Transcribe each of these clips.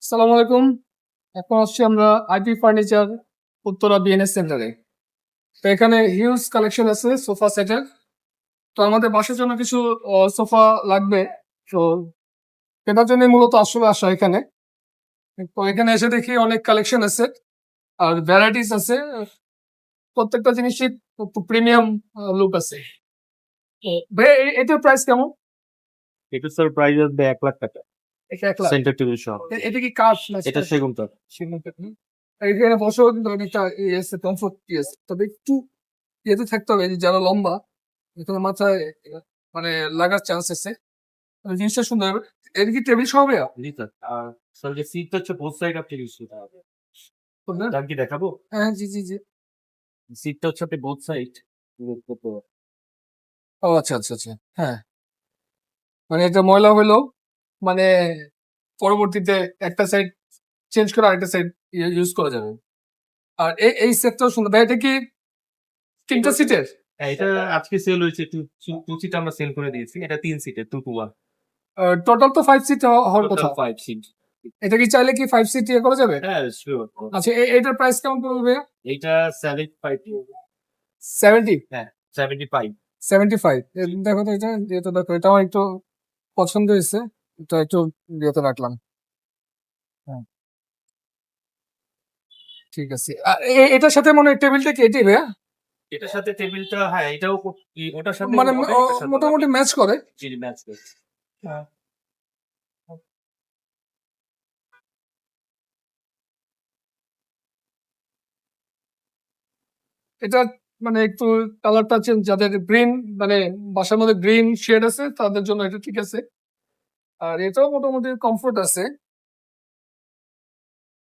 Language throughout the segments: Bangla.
আসসালামু আলাইকুম। এখন আসছি আমরা আইপি ফার্নিচার উত্তরা বিএনএস সেন্টারে। তো এখানে হিউজ কালেকশন আছে সোফা সেটের। তো আমাদের বাসার জন্য কিছু সোফা লাগবে। তো সেটার জন্যই মূলত আসলে আসা এখানে। তো এখানে এসে দেখি অনেক কালেকশন আছে আর ভ্যারাইটিস আছে। প্রত্যেকটা জিনিসই একটু প্রিমিয়াম লুক আছে। তো ভাইয়া এটার প্রাইস কেমন? এটা স্যার প্রাইস আসবে 1,00,000 টাকা। এটা ১ লাখ। সেন্টার টেবিল সহ। এটা কি কাঠ না এটা সেগুন কাঠ। সেগুন কাঠ না? এখানে বসেও কিন্তু অনেকটা আছে কমফোর্ট আছে। তবে একটু ইয়েতে থাকতে হবে যে যারা লম্বা এখানে মাথায় মানে লাগার চান্স আছে। জিনিসটা সুন্দর হবে। এটা কি টেবিল সহ ভাইয়া? জি স্যার। আর স্যার যে সিটটা হচ্ছে বোথ সাইড আপনি ইউজ করতে হবে। কোনটা? তার কি দেখাবো? হ্যাঁ, জি, জি, জি। সিটটা হচ্ছে আপনি বোথ সাইড ইউজ করতে হবে। ও আচ্ছা, আচ্ছা, আচ্ছা। হ্যাঁ, মানে এটা ময়লা হইলেও মানে পরবর্তীতে একটা সাইড চেঞ্জ করে আরেকটা সাইড ইউজ করা যাবে। আর এই সেটটাও সুন্দর। ভাই এটা কি ৩ টা সিটের? হ্যাঁ, এটা আজকে সেল হয়েছে। টু সিট আমরা সেল করে দিয়েছি। এটা 3 সিটের 2 to 1 টোটাল তো 5 সিট হওয়ার টোটাল কথা। 5 সিট। এটা কি চাইলে কি 5 সিট ইয়ে করা যাবে? হ্যাঁ, শিওর। আচ্ছা এটার প্রাইস কেমন পড়বে ভাইয়া? এইটা 75 70? হ্যাঁ, 75 75 দেখো তো এটা দেখো এটা আমার একটু পছন্দ হয়েছে। এটা একটু ইয়েতে রাখলাম। হ্যাঁ, ঠিক আছে। এটার সাথে মনে হয় টেবিলটা কি এটাই ভাইয়া? এটার সাথে টেবিলটা হ্যাঁ, এটাও ওটার সাথে মানে হবে, এটার সাথে মোটামুটি ম্যাচ করে। জি, ম্যাচ করছে। হ্যাঁ। এটা মানে একটু কালারটা চেঞ্জ যাদের গ্রিন মানে বাসার মধ্যে গ্রিন শেড আছে তাদের জন্য এটা ঠিক আছে। আর এটাও মোটামুটি কমফোর্ট আছে।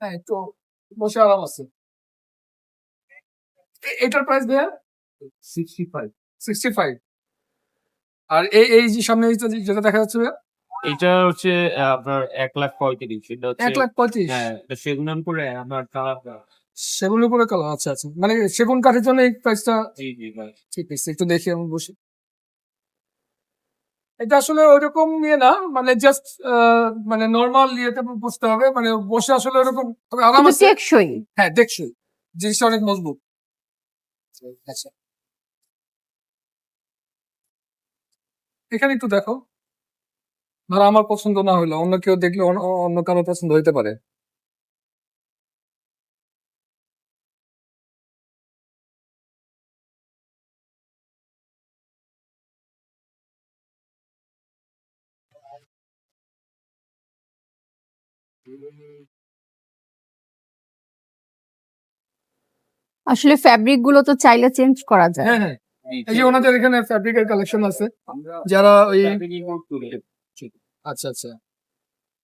হ্যাঁ, একটু বসে আরাম আছে। এটার প্রাইস ভাইয়া? 65 65। আর এই যে সামনে যেটা দেখা যাচ্ছে ভাইয়া? এটা হচ্ছে আপনার 1,35,000 এটা হচ্ছে 1,35,000 হ্যাঁ, এটা সেগুনের উপরে আপনার কালারটা সেগুনের উপরে কালার। আচ্ছা, আচ্ছা। মানে সেগুন কাঠের জন্য এই প্রাইসটা জি, জি ভাই। ঠিক আছে। একটু দেখি আমি বসে। এটা আসলে ঐরকম ইয়ে না। মানে জাস্ট মানে নরমাল ইয়েতে বসতে হবে। মানে বসে আসলে ওরকম তবে আরাম কিন্তু আছে। টেকসই। হ্যাঁ, টেকসই। জিনিসটা অনেক মজবুত। আচ্ছা। এখানে একটু দেখো। ধরো আমার পছন্দ না হইলো অন্য কেউ দেখলে অন্য কারো পছন্দ হইতে পারে। আসলে ফেব্রিক গুলো তো চাইলে চেঞ্জ করা যায়। হ্যাঁ, হ্যাঁ। জি, এই যে ওনাদের এখানে ফ্যাব্রিকের কালেকশন আছে। যারা ওই আচ্ছা, আচ্ছা।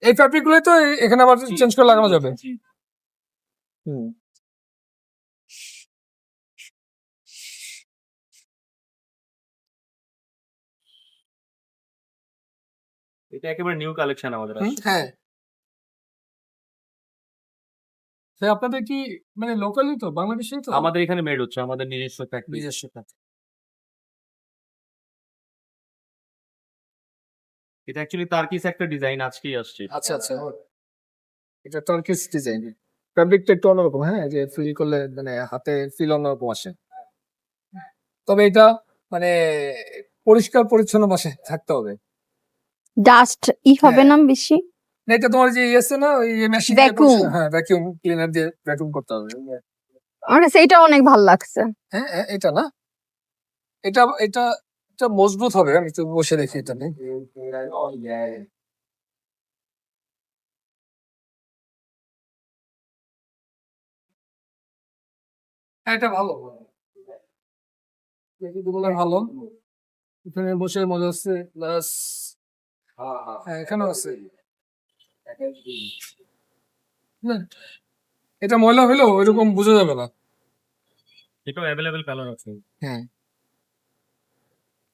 এই ফ্যাব্রিক গুলোই তো এখানে আবার চেঞ্জ করে লাগানো যাবে। হুম। এটা একেবারে নিউ কালেকশন আমাদের আসছে। হ্যাঁ। আপনাদের কি মানে লোকালই তো বাংলাদেশেই তো? আমাদের এখানে মেড হচ্ছে আমাদের নিজস্ব ফ্যাক্টরি। নিজস্ব ফ্যাক্টরি। এটা অ্যাকচুয়ালি টার্কিশ একটা ডিজাইন আজকেই আসছে। আচ্ছা, আচ্ছা। এটা টার্কিশ ডিজাইন। ফ্যাব্রিকটা একটু অন্যরকম হ্যাঁ? যে ফিল করলে মানে হাতে ফিল অন্যরকম আসে। তবে এটা মানে পরিষ্কার পরিচ্ছন্ন বাসায় থাকতে হবে। ডাস্ট হবে হ্যাঁ। না বেশি? না এটা তোমার যে ইয়ে আছে না ওই মেশিন দিয়ে ভ্যাকুম। হ্যাঁ, ভ্যাকুয়াম ক্লিনার দিয়ে ভ্যাকুয়াম করতে হবে। আমার কাছে এটা অনেক ভাল লাগছে। হ্যাঁ, এটা না? এটা এটা এটা মজবুত হবে। আমি তো বসে দেখি এটা নিয়ে। হ্যাঁ, এটা ভালো। এগুলো ভালো। এখানে বসে মজা হচ্ছে প্লাস হ্যাঁ, এখানেও আছে। না, এটা ময়লা হইলেও ওইরকম বোঝা যাবে না। এটাও অ্যাভেলেবল কালার আছে। হ্যাঁ।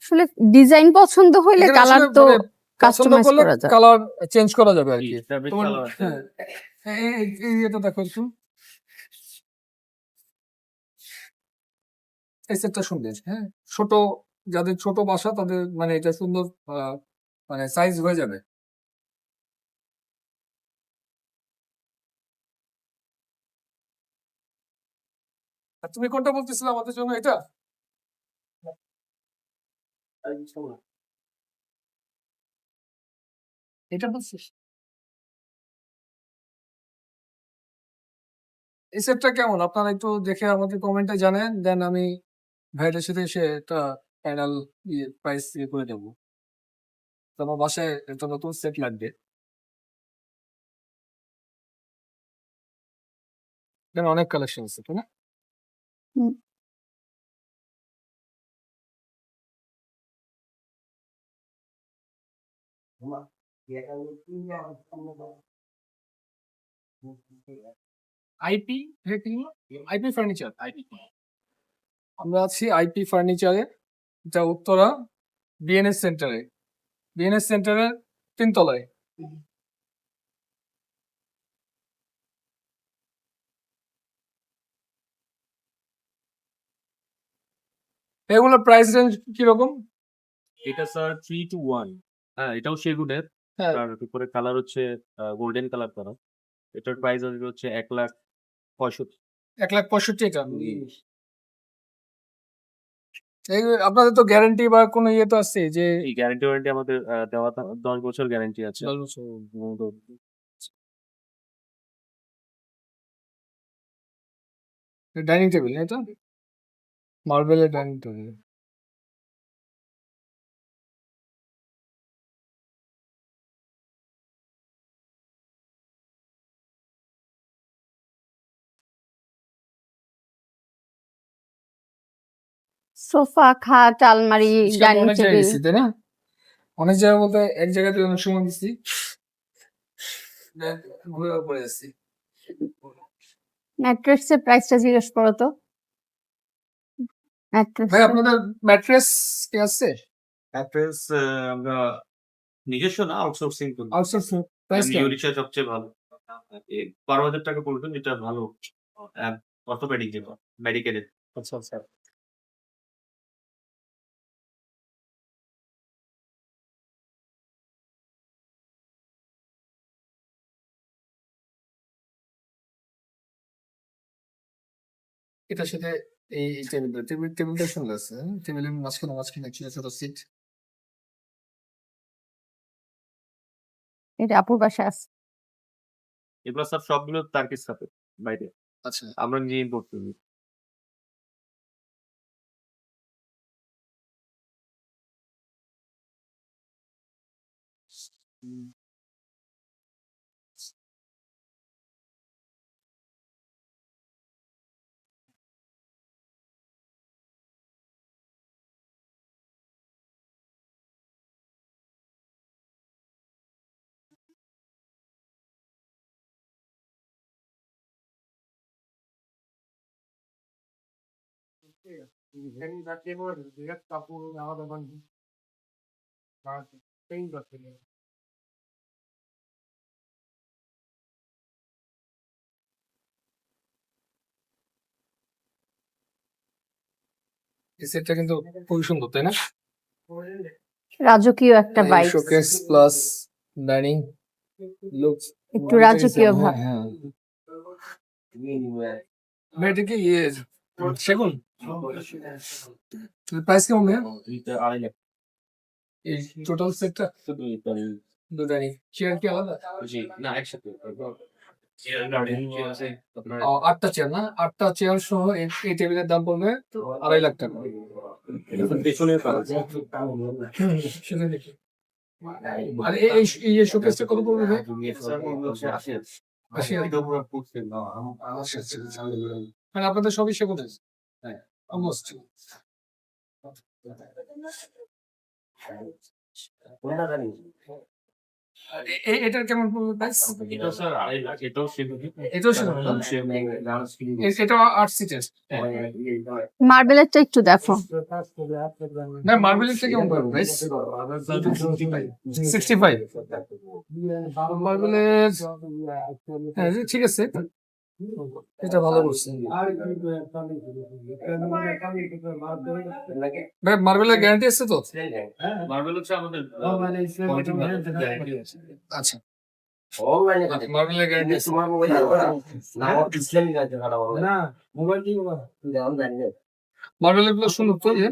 আসলে ডিজাইন পছন্দ হইলে এখানে কালার আসলে তো মানে পছন্দ কাস্টমাইজ করলে করা যায়। কালার চেঞ্জ করা যাবে আর জি, কি। ফেব্রিক তোমার কালার আছে। হ্যাঁ, হ্যাঁ, এই এটা দেখো একটু। এই সেটটা সুন্দর। হ্যাঁ, ছোট যাদের ছোট বাসা তাদের মানে এটা সুন্দর মানে সাইজ হয়ে যাবে। আর তুমি কোনটা বলতেছিলে আমাদের জন্য? এটা এটা বলছিস? এই সেটটা কেমন? আপনারা একটু দেখে আমাকে কমেন্টে জানান, দেন আমি ভাইদের সাথে এসে একটা ফাইনাল প্রাইস করে দেবো। তো আমার বাসায় একটা নতুন সেট লাগবে। এখানে অনেক কালেকশন আছে, তাই না? হুম। IP IP furniture. আমরা আছি আইপি ফার্নিচারে, যা উত্তরা বিএনএস সেন্টারে। বিএনএস সেন্টারের ৩ তলায়। এগুলোর প্রাইস রেঞ্জ কিরকম? এটা স্যার 3 to 1। হ্যাঁ, এটাও সেগুনের। হ্যাঁ, আর উপরে কালার হচ্ছে গোল্ডেন কালার করা। এটার প্রাইস আসবে হচ্ছে 1,65,000। ১,৬৫,০০০ এই আপনাদের তো গ্যারান্টি বা কোনো ইয়ে তো আছে যে এই গ্যারান্টি ওয়ারেন্টি আমাদের দেওয়া 10 বছর গ্যারান্টি আছে। ১০ বছর। ডাইনিং টেবিল না এটা? মার্বেলের ডাইনিং টেবিল। সোফা, খাট, আলমারি, ডাইনিং অনেক জায়গায় টেবিল। গেছি, তাই না? অনেক জায়গা বলতে এক জায়গাতে অনেক সময় গেছি, ঘুরে পড়ে যাচ্ছি। ম্যাট্রেসের প্রাইসটা জিজ্ঞেস করো তো। ম্যাট্রেস ভাই আপনাদের ম্যাট্রেস কি আছে? ম্যাট্রেস আমরা নিজস্ব না, আউটসোর্সিং করি। আউটসোর্সিং প্রাইস কেমন? ইউরিশা সবচেয়ে ভালো। 12,000 টাকা পড়বে, যেটা ভালো অর্থোপেডিক যেটা মেডিকেলের। আচ্ছা আচ্ছা। এটার সাথে এই টেবিলটা সুন্দর আছে। টেবিলের মাঝখানে ছোট ছোট সিট। এটা আপুর বাসায় আছে। এগুলো স্যার সবগুলো টার্কিশ সাথে বাইরে। আচ্ছা। আমরা নিজে ইম্পোর্ট করি। এই সেটটা কিন্তু খুবই সুন্দর, তাই না? রাজকীয় একটা vibe. Showcase plus dining looks একটু রাজকীয় ভাব। হ্যাঁ। ভাই এটা কি ইয়ে সেগুন? প্রাইস কেমন ভাইয়া? এটা 2.5 লাখ। এই টোটাল সেটটা? শুধু এটা দুটো ডাইনিং চেয়ার কি আলাদা? জি, না একসাথে। চেয়ার গার্ডেন চেয়ার আছে আপনার। ৮টা চেয়ার না? 8টা চেয়ার সহ এই টেবিলের দাম পড়বে 2.5 লাখ টাকা। পেছনের কাজ। সেটা দেখি। আর এই শোকেসটা কত পড়বে ভাই? 80। 80 এটা পুরো ফুটছে না। মানে আপনাদের সবই সেগুনের? হ্যাঁ। অলমোস্ট। এটার কেমন পড়বে প্রাইস? এটা স্যার 2.5 লাখ। এটাও সেগুন। এটাও সেগুন না? এটা 8 সিটের। মার্বেলেরটা একটু দেখো। না মার্বেলেরটা কেমন পড়বে প্রাইস? 65। মার্বেলের হ্যাঁ ঠিক আছে, এটা ভালো করছে। ভাই মার্বেলের গ্যারান্টি আছে তো? মার্বেল হচ্ছে আমাদের আচ্ছা। মার্বেলের গ্যারান্টি আছে। মার্বেলের গুলো সুন্দর তো যে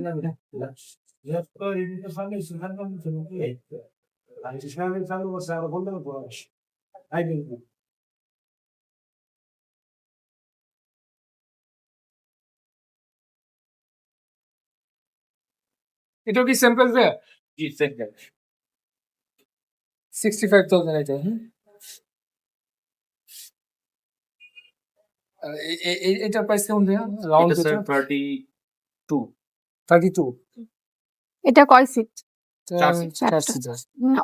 এটাও কি সেম প্রাইস দেয়া? 65,000 এটা, হ্যাঁ? আর এটার প্রাইস কেমন দেয়া? রাউন্ড এটা স্যার যেটা 32 32 এটা কয় সিট? চার seat। চার সিটার।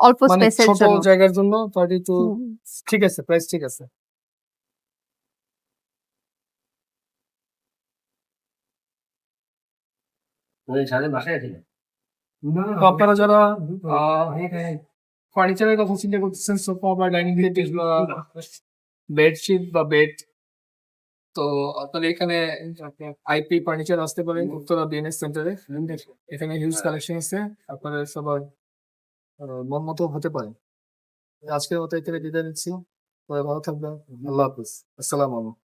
অল্প মানে স্পেসের ছোট জন্য। জায়গার জন্য 32 হুম। ঠিক আছে, প্রাইস ঠিক আছে। তো আপনারা যারা ফার্নিচারের কথা চিন্তা করতেছেন, সোফা বা ডাইনিং টেবিল বা বেডশিট বা বেড, তো আপনারা এখানে আইপি ফার্নিচার আসতে পারেন উত্তরা বিএনএস সেন্টারে। এখানে হিউজ কালেকশন আছে, আপনারা সবার মন মতো হতে পারে। আজকের মতো এখানে বিদায় নিচ্ছি, সবাই ভালো থাকবেন। আল্লাহ হাফিজ, আসসালামু আলাইকুম।